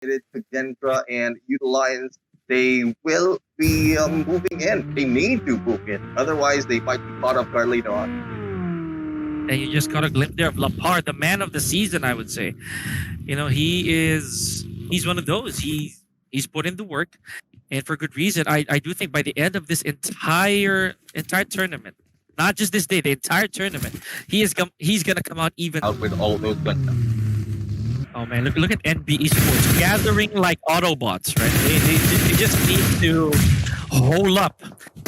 to Gendra and Utilize, they will be moving in. They need to move in. Otherwise, they might be caught off guard later on. And you just got a glimpse there of Lapar, the man of the season, I would say. You know, he's one of those. He's put in the work, and for good reason. I do think by the end of this entire tournament, not just this day, the entire tournament, he's gonna come out even Out with all those guns. Oh man, look at NB Esports gathering like Autobots, right? They just need to hole up.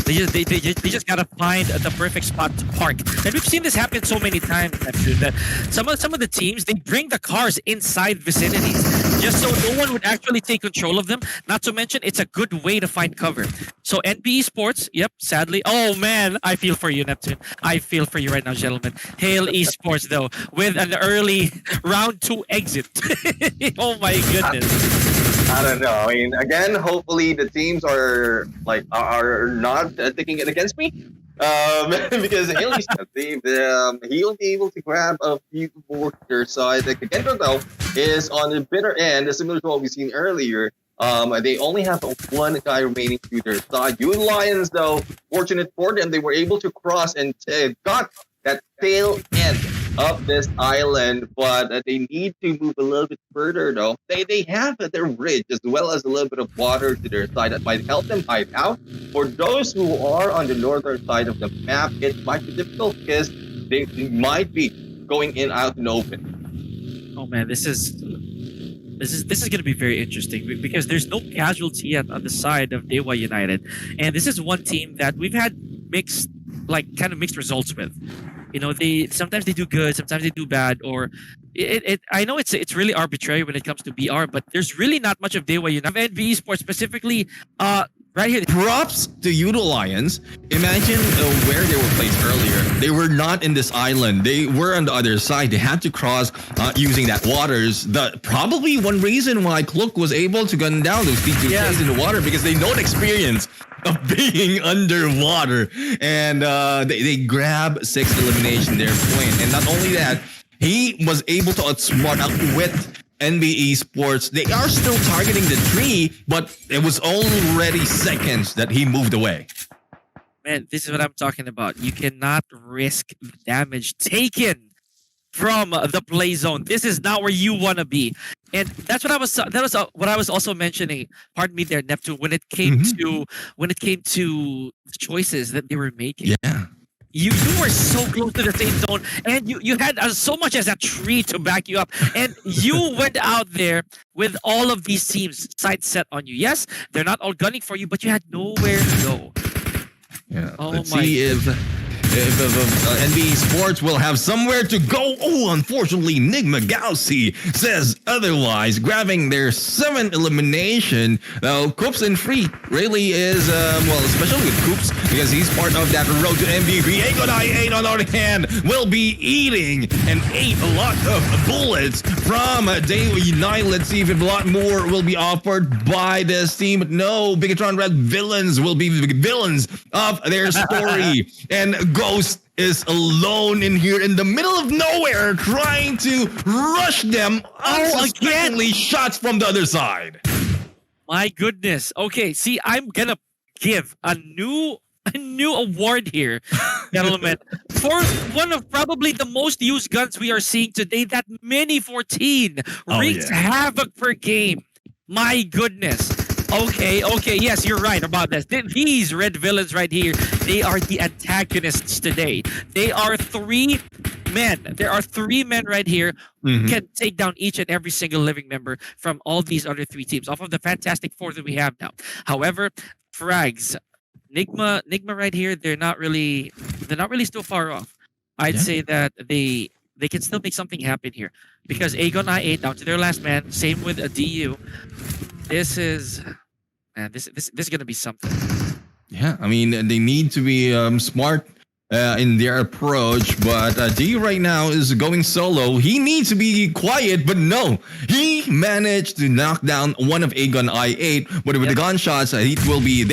They just gotta find the perfect spot to park. And we've seen this happen so many times, actually, that some of the teams, they bring the cars inside vicinities just so no one would actually take control of them. Not to mention, it's a good way to find cover. So NB Esports, yep, sadly. Oh man, I feel for you, Neptune. I feel for you right now, gentlemen. Hail Esports though, with an early round 2 exit. Oh my goodness. I don't know. I mean, again, hopefully the teams are not taking it against me. Because Haley's he'll be able to grab a few more to their side. Like Kendra though is on the bitter end, similar to what we've seen earlier. They only have one guy remaining to their side. You Lions, though, fortunate for them, they were able to cross and got that tail end of this island, but they need to move a little bit further, though. They have their bridge as well as a little bit of water to their side that might help them hide out. For those who are on the northern side of the map, it might be difficult because they might be going in out in the open. Oh man, this is going to be very interesting because there's no casualty yet on the side of Dewa United, and this is one team that we've had mixed results with. You know, sometimes they do good, sometimes they do bad, or I know it's really arbitrary when it comes to BR, but there's really not much of Dewa United. NV Esports specifically, right here. Props to Udo Lions. Imagine where they were placed earlier. They were not in this island. They were on the other side. They had to cross using that waters. Probably one reason why Klook was able to gun down those P2Ks in the water, because they know the experience of being underwater. And they grab 6 elimination there, point. And not only that, he was able to outsmart, outwit NB Esports. They are still targeting the tree, but it was already seconds that he moved away. Man, this is what I'm talking about. You cannot risk damage taken from the play zone. This is not where you want to be, and that's what what I was also mentioning. Pardon me, there, Neptune. When it came to the choices that they were making. Yeah. You were so close to the same zone, and you had so much as a tree to back you up, and you went out there with all of these teams sight set on you. Yes, they're not all gunning for you, but you had nowhere to go. Yeah. Oh Let's my see if NB Sports will have somewhere to go. Oh, unfortunately, Nigma Gaussy says otherwise, grabbing their 7th elimination. Coops and Free really is, especially with Coops, because he's part of that road to MVP. Aegon on the other hand, will be eating and ate a lot of bullets from Dewa United. Let's see if a lot more will be offered by this team. But no, Bigatron Red villains will be the villains of their story. And Ghost is alone in here in the middle of nowhere, trying to rush them. Unsuspectingly shots from the other side. My goodness. Okay, see, I'm gonna give a new award here, gentlemen, for one of probably the most used guns we are seeing today. That Mini 14 wreaks havoc per game. My goodness. Okay, yes, you're right about this. These red villains right here, they are the antagonists today. They are 3 men. There are 3 men right here who can take down each and every single living member from all these other 3 teams, off of the fantastic 4 that we have now. However, frags, Nigma right here, they're not really still far off. I'd say that they can still make something happen here, because Aegon I8 down to their last man. Same with a DU. This is gonna be something. Yeah, I mean, they need to be smart in their approach, but D right now is going solo. He needs to be quiet, but no, he managed to knock down one of A-Gun I-8, but with the gunshots, they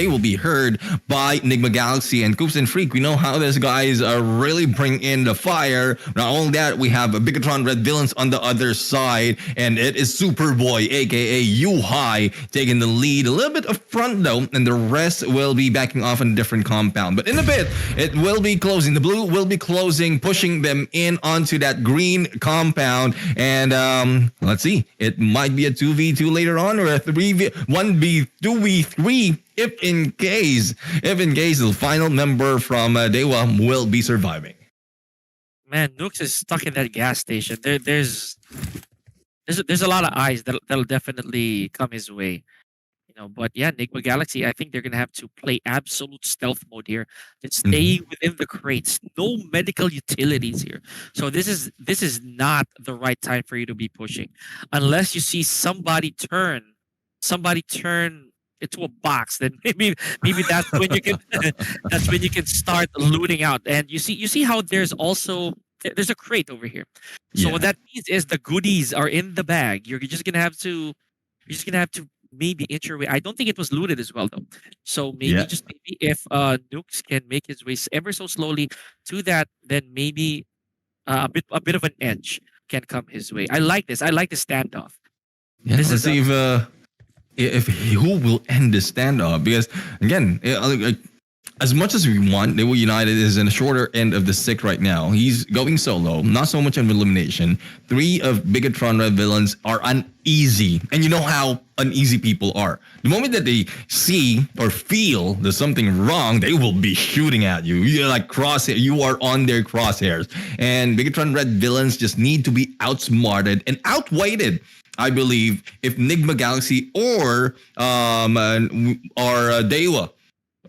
will be heard by Nigma Galaxy and Coops and Freak. We know how these guys really bring in the fire. Not only that, we have Bigatron Red Villains on the other side, and it is Superboy, aka U-High, taking the lead. A little bit up front though, and the rest will be backing off in a different compound. But in a bit, it will be closing. The blue will be closing, pushing them in onto that green compound. And let's see, it might be a 2v2 later on, or a 2v3 if in case the final member from Dewa will be surviving. Man, Nooks is stuck in that gas station. There's a lot of eyes that'll definitely come his way. But yeah, Nigma Galaxy, I think they're gonna have to play absolute stealth mode here and stay within the crates. No medical utilities here. So this is not the right time for you to be pushing, unless you see somebody turn into a box. Then maybe that's when you can start looting out. And you see how there's a crate over here. So what that means is the goodies are in the bag. You're just gonna have to maybe inch your way. I don't think it was looted as well though. So maybe if Nukes can make his way ever so slowly to that, then maybe a bit of an edge can come his way. I like this. I like the standoff. Yeah, let's see if who will end the standoff, because again, as much as we want, Dewa United is in the shorter end of the stick right now. He's going solo, not so much of elimination. 3 of Bigatron Red Villains are uneasy. And you know how uneasy people are. The moment that they see or feel there's something wrong, they will be shooting at you. You're like you are on their crosshairs. And Bigatron Red Villains just need to be outsmarted and outweighted, I believe, if Nigma Galaxy or Dewa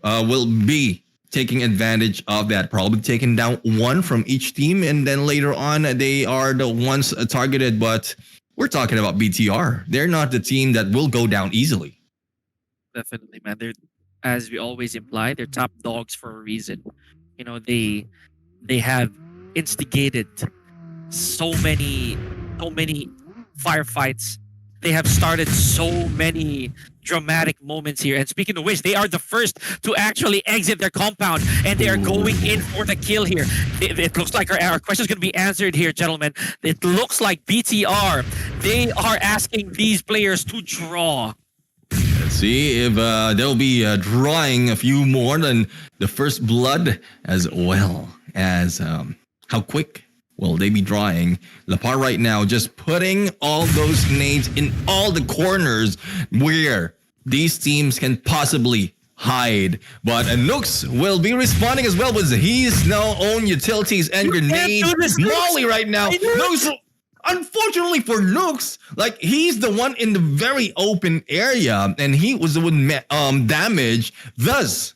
will be taking advantage of that. Probably taking down 1 from each team, and then later on they are the ones targeted. But we're talking about BTR. They're not the team that will go down easily. Definitely, man. They're, as we always imply, they're top dogs for a reason. They have instigated so many firefights. They have started so many dramatic moments here. And speaking of which, they are the first to actually exit their compound, and they are going in for the kill here. It looks like our question is going to be answered here, gentlemen. It looks like BTR, they are asking these players to draw. Let's see if they'll be drawing a few more than the first blood, as well as how quick will they be drawing. Lapar right now just putting all those nades in all the corners where these teams can possibly hide. But Nooks will be responding as well with his now own utilities and grenade Molly right now. Nooks, unfortunately for Nooks, like he's the one in the very open area, and he was the one damaged. Thus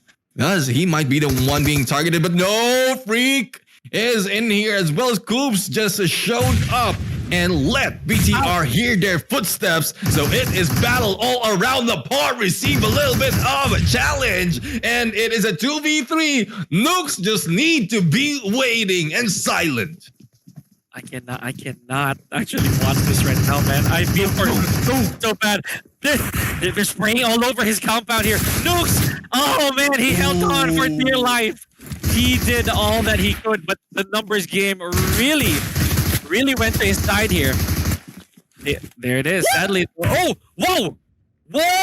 he might be the one being targeted. But no, Freak is in here, as well as Coops just showed up and let BTR hear their footsteps. So it is battle all around. The part receive a little bit of a challenge, and it is a 2v3. Nooks just need to be waiting and silent. I cannot actually watch this right now, man. I feel so bad. They're spraying all over his compound here. Nooks! Oh man, he held on for dear life. He did all that he could, but the numbers game really went to his side here. There it is. Sadly, oh, whoa!